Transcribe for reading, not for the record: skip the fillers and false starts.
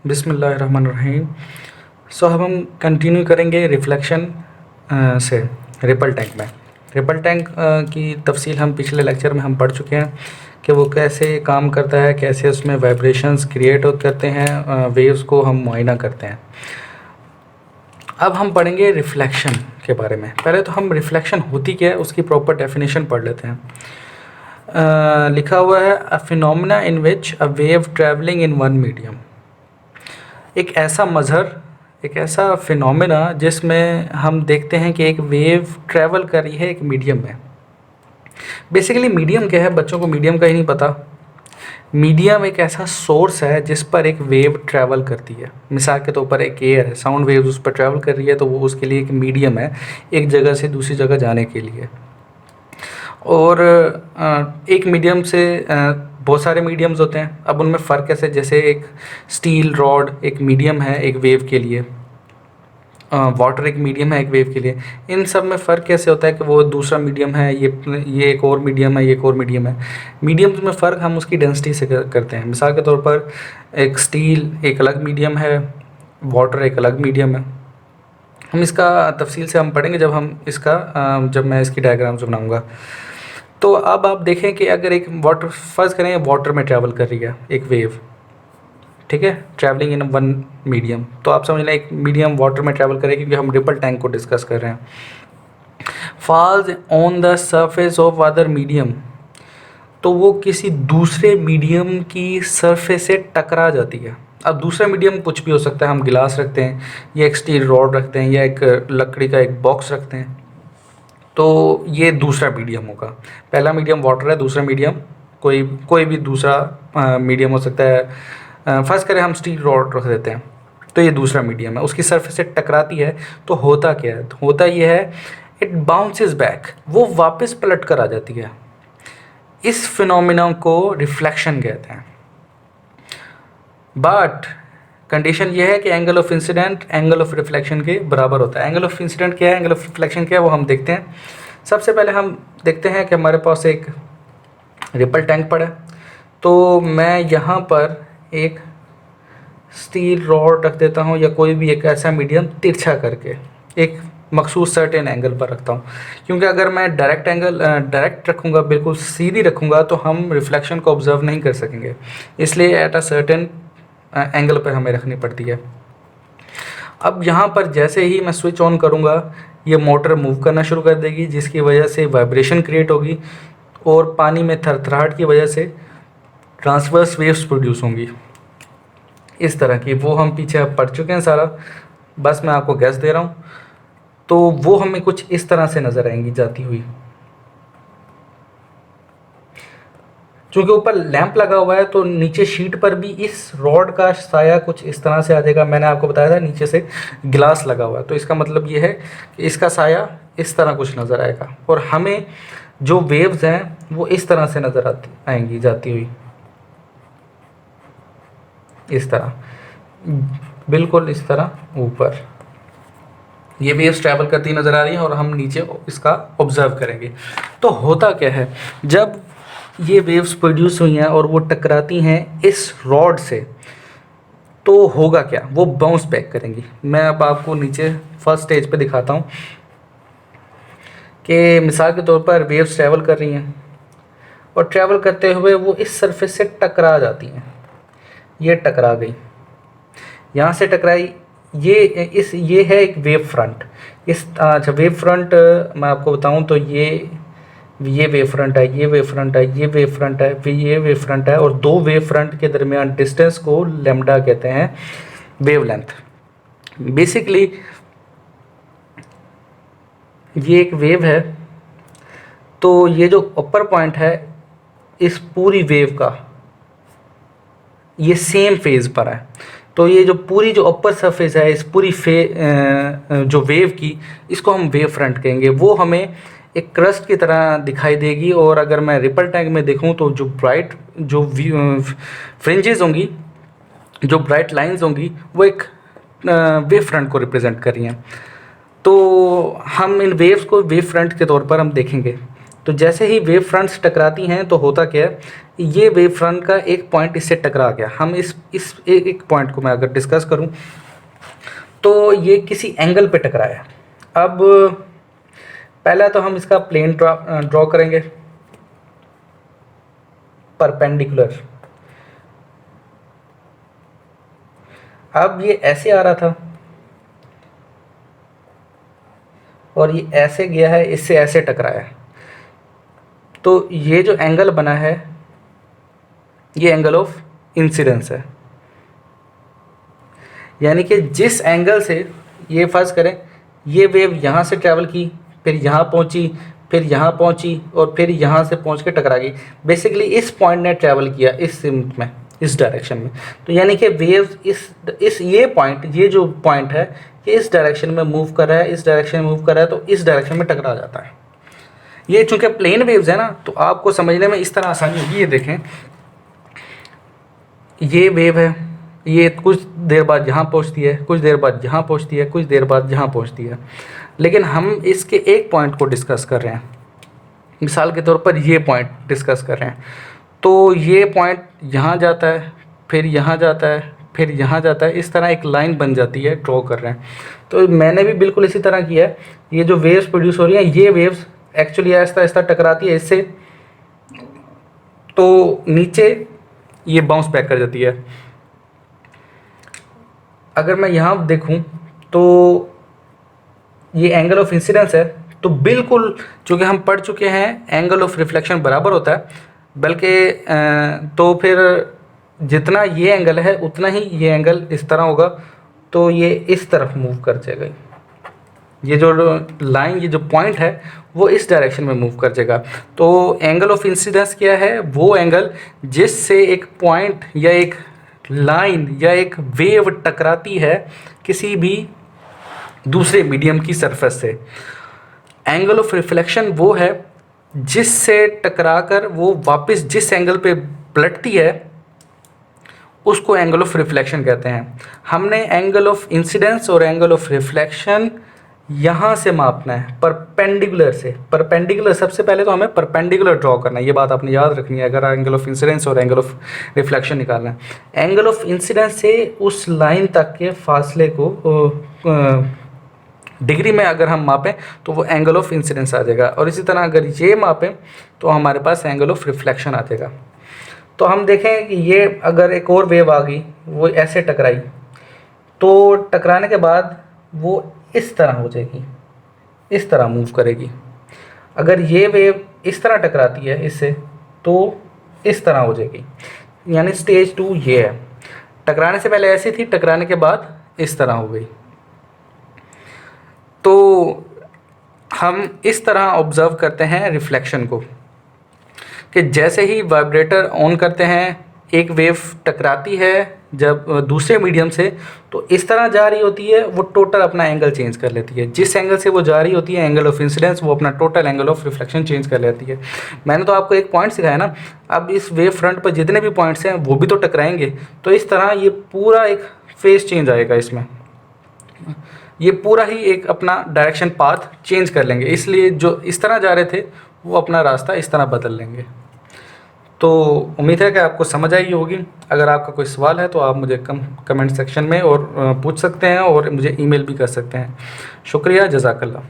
बिस्मिल्लाहिर्रहमानिर्रहीम। सो अब हम कंटिन्यू करेंगे रिफ्लेक्शन से रिपल टैंक में। रिपल टैंक की तफसील हम पिछले लेक्चर में हम पढ़ चुके हैं कि वो कैसे काम करता है, कैसे उसमें वाइब्रेशंस क्रिएट करते हैं, वेव्स को हम मुआयना करते हैं। अब हम पढ़ेंगे रिफ्लेक्शन के बारे में। पहले तो हम रिफ्लेक्शन होती क्या है उसकी प्रॉपर डेफिनेशन पढ़ लेते हैं। लिखा हुआ है अ phenomena in which a wave travelling in one medium. एक ऐसा मज़हर, एक ऐसा फिनोमेना जिसमें हम देखते हैं कि एक वेव ट्रैवल कर रही है एक मीडियम में। बेसिकली मीडियम क्या है, बच्चों को मीडियम का ही नहीं पता। मीडियम एक ऐसा सोर्स है जिस पर एक वेव ट्रैवल करती है। मिसाल के तौर पर एक एयर है, साउंड वेव उस पर ट्रैवल कर रही है तो वो उसके लिए एक मीडियम है एक जगह से दूसरी जगह जाने के लिए। और एक मीडियम से बहुत सारे मीडियम्स होते हैं। अब उनमें फ़र्क कैसे, जैसे एक स्टील रॉड एक मीडियम है एक वेव के लिए, वाटर एक मीडियम है एक वेव के लिए। इन सब में फ़र्क कैसे होता है कि वो दूसरा मीडियम है, ये एक और मीडियम है, ये एक और मीडियम है। मीडियम्स में फ़र्क हम उसकी डेंसिटी से करते हैं। मिसाल के तौर पर एक स्टील एक अलग मीडियम है, वाटर एक अलग मीडियम है। हम इसका तफसील से हम पढ़ेंगे जब मैं इसकी डायग्राम्स बनाऊँगा। तो अब आप देखें कि अगर एक वाटर, फर्ज करें वाटर में ट्रैवल कर रही है एक वेव, ठीक है, ट्रैवलिंग इन वन मीडियम, तो आप समझ लें एक मीडियम वाटर में ट्रैवल करें क्योंकि हम रिपल टैंक को डिस्कस कर रहे हैं। Falls on the surface of other medium, तो वो किसी दूसरे मीडियम की सरफेस से टकरा जाती है। अब दूसरा मीडियम कुछ भी हो सकता है, हम गिलास रखते हैं या एक स्टील रॉड रखते हैं या एक लकड़ी का एक बॉक्स रखते हैं, तो ये दूसरा मीडियम होगा। पहला मीडियम वाटर है, दूसरा मीडियम कोई भी दूसरा मीडियम हो सकता है। फर्स्ट करें हम स्टील रॉड रख देते हैं, तो ये दूसरा मीडियम है, उसकी सरफेस से टकराती है तो होता क्या है, होता ये है इट बाउंसेस बैक, वो वापस पलट कर आ जाती है। इस फिनोमिना को रिफ्लेक्शन कहते हैं। बट कंडीशन ये है कि angle of incident angle of reflection के बराबर होता है। एंगल ऑफ इंसिडेंट क्या है, एंगल ऑफ रिफ्लेक्शन क्या है, वो हम देखते हैं। सबसे पहले हम देखते हैं कि हमारे पास एक रिपल टैंक पड़ा है, तो मैं यहाँ पर एक स्टील रॉड रख देता हूँ या कोई भी एक ऐसा मीडियम तिरछा करके एक मखसूस सर्टेन एंगल पर रखता हूँ, क्योंकि अगर मैं डायरेक्ट रखूँगा, बिल्कुल सीधी रखूँगा, तो हम रिफ्लेक्शन को ऑब्जर्व नहीं कर सकेंगे। इसलिए एट अ सर्टेन एंगल पर हमें रखनी पड़ती है। अब यहाँ पर जैसे ही मैं स्विच ऑन करूँगा ये मोटर मूव करना शुरू कर देगी, जिसकी वजह से वाइब्रेशन क्रिएट होगी और पानी में थरथराहट की वजह से ट्रांसवर्स वेव्स प्रोड्यूस होंगी इस तरह की। वो हम पीछे पढ़ चुके हैं सारा, बस मैं आपको गैस दे रहा हूँ। तो वो हमें कुछ इस तरह से नज़र आएंगी जाती हुई। चूँकि ऊपर लैंप लगा हुआ है तो नीचे शीट पर भी इस रॉड का साया कुछ इस तरह से आ जाएगा। मैंने आपको बताया था नीचे से गिलास लगा हुआ है, तो इसका मतलब ये है कि इसका साया इस तरह कुछ नज़र आएगा और हमें जो वेव्स हैं वो इस तरह से नज़र आएंगी जाती हुई, इस तरह, बिल्कुल इस तरह ऊपर ये वेव्स ट्रैवल करती नज़र आ रही है और हम नीचे इसका ऑब्जर्व करेंगे। तो होता क्या है, जब ये वेव्स प्रोड्यूस हुई हैं और वो टकराती हैं इस रॉड से, तो होगा क्या, वो बाउंस बैक करेंगी। मैं अब आपको नीचे फर्स्ट स्टेज पे दिखाता हूँ कि मिसाल के तौर पर वेव्स ट्रैवल कर रही हैं और ट्रैवल करते हुए वो इस सरफेस से टकरा जाती हैं। ये टकरा गई, यहाँ से टकराई, ये है एक वेव फ्रंट। अच्छा, वेव फ्रंट मैं आपको बताऊँ तो ये वेव फ्रंट है, ये वेव फ्रंट है, ये वेव फ्रंट है, फिर ये वेव फ्रंट है, और दो वेव फ्रंट के दरमियान डिस्टेंस को लैम्डा कहते हैं, वेवलेंथ। बेसिकली ये एक वेव है, तो ये जो अपर पॉइंट है इस पूरी वेव का ये सेम फेज पर है। तो ये जो पूरी जो अपर सरफेस है इस पूरी जो वेव की, इसको हम वेव फ्रंट कहेंगे। वो हमें एक क्रस्ट की तरह दिखाई देगी। और अगर मैं रिपल टैंक में देखूं तो जो ब्राइट जो फ्रिंजेस होंगी, जो ब्राइट लाइंस होंगी, वो एक वेव फ्रंट को रिप्रेजेंट कर रही हैं। तो हम इन वेव्स को वेव फ्रंट के तौर पर हम देखेंगे। तो जैसे ही वेव फ्रंट्स टकराती हैं तो होता क्या है, ये वेव फ्रंट का एक पॉइंट इससे टकरा गया। हम इस एक पॉइंट को मैं अगर डिस्कस करूं तो ये किसी एंगल पे टकराया। अब पहला तो हम इसका प्लेन ड्रॉ करेंगे परपेंडिकुलर। अब ये ऐसे आ रहा था और ये ऐसे गया है, इससे ऐसे टकराया, तो ये जो एंगल बना है ये एंगल ऑफ इंसिडेंस है। यानी कि जिस एंगल से ये फर्ज करें ये वेव यहाँ से ट्रैवल की, फिर यहाँ पहुँची, फिर यहाँ पहुँची और फिर यहाँ से पहुँच के टकरा गई। बेसिकली इस पॉइंट ने ट्रैवल किया इस सिमत में, इस डायरेक्शन में। तो यानी कि वेव इस ये पॉइंट, ये जो पॉइंट है ये इस डायरेक्शन में मूव कर रहा है, इस डायरेक्शन में मूव कर रहा है, तो इस डायरेक्शन में टकरा जाता है। ये चूँकि प्लेन वेव्स है ना, तो आपको समझने में इस तरह आसानी होगी। ये देखें, ये वेव है, ये कुछ देर बाद यहाँ पहुँचती है, कुछ देर बाद यहाँ पहुँचती है, कुछ देर बाद यहाँ पहुँचती है, लेकिन हम इसके एक पॉइंट को डिस्कस कर रहे हैं। मिसाल के तौर पर ये पॉइंट डिस्कस कर रहे हैं, तो ये पॉइंट यहाँ जाता है, फिर यहाँ जाता है, फिर यहाँ जाता है, इस तरह एक लाइन बन जाती है, ड्रॉ कर रहे हैं। तो मैंने भी बिल्कुल इसी तरह किया है। ये जो वेव्स प्रोड्यूस हो रही हैं, ये वेव्स एक्चुअली आहिस्ता आहिस्ता टकराती है इससे, तो नीचे ये बाउंस बैक कर जाती है। अगर मैं यहाँ देखूँ तो ये एंगल ऑफ इंसिडेंस है, तो बिल्कुल चूँकि हम पढ़ चुके हैं एंगल ऑफ रिफ्लेक्शन बराबर होता है, बल्कि तो फिर जितना ये एंगल है उतना ही ये एंगल इस तरह होगा, तो ये इस तरफ मूव कर जाएगा। ये जो लाइन, ये जो पॉइंट है वो इस डायरेक्शन में मूव कर जाएगा। तो एंगल ऑफ इंसिडेंस क्या है? वो एंगल जिससे एक पॉइंट या एक लाइन या एक वेव टकराती है किसी भी दूसरे मीडियम की सरफेस से। एंगल ऑफ रिफ्लेक्शन वो है जिससे टकराकर वो वापस जिस एंगल पे पलटती है उसको एंगल ऑफ रिफ्लेक्शन कहते हैं। हमने एंगल ऑफ इंसिडेंस और एंगल ऑफ रिफ्लेक्शन यहाँ से मापना है, परपेंडिकुलर से। परपेंडिकुलर, सबसे पहले तो हमें परपेंडिकुलर ड्रॉ करना है, ये बात आपने याद रखनी है अगर एंगल ऑफ इंसिडेंस और एंगल ऑफ रिफ्लेक्शन निकालना है। एंगल ऑफ इंसिडेंस से उस लाइन तक के फासले को डिग्री में अगर हम मापें तो वो एंगल ऑफ इंसिडेंस आ जाएगा, और इसी तरह अगर ये मापें तो हमारे पास एंगल ऑफ रिफ्लेक्शन आ जाएगा। तो हम देखें कि ये अगर एक और वेव आ गई, वो ऐसे टकराई, तो टकराने के बाद वो इस तरह हो जाएगी, इस तरह मूव करेगी। अगर ये वेव इस तरह टकराती है इससे, तो इस तरह हो जाएगी। यानी स्टेज 2 ये है। टकराने से पहले ऐसी थी, टकराने के बाद इस तरह हो गई। तो हम इस तरह ऑब्ज़र्व करते हैं रिफ्लेक्शन को, कि जैसे ही वाइब्रेटर ऑन करते हैं, एक वेव टकराती है जब दूसरे मीडियम से, तो इस तरह जा रही होती है, वो टोटल अपना एंगल चेंज कर लेती है। जिस एंगल से वो जा रही होती है, एंगल ऑफ इंसिडेंस, वो अपना total angle of reflection change कर लेती है। मैंने तो आपको एक पॉइंट सिखाया ना, अब इस वेव फ्रंट पर जितने भी पॉइंट्स हैं वो भी तो टकराएंगे, तो इस तरह ये पूरा एक फेज चेंज आएगा इसमें। ये पूरा ही एक अपना डायरेक्शन पाथ चेंज कर लेंगे, इसलिए जो इस तरह जा रहे थे वो अपना रास्ता इस तरह बदल लेंगे। तो उम्मीद है कि आपको समझ आई होगी। अगर आपका कोई सवाल है तो आप मुझे कमेंट सेक्शन में और पूछ सकते हैं, और मुझे ईमेल भी कर सकते हैं। शुक्रिया, जज़ाकल्लाह।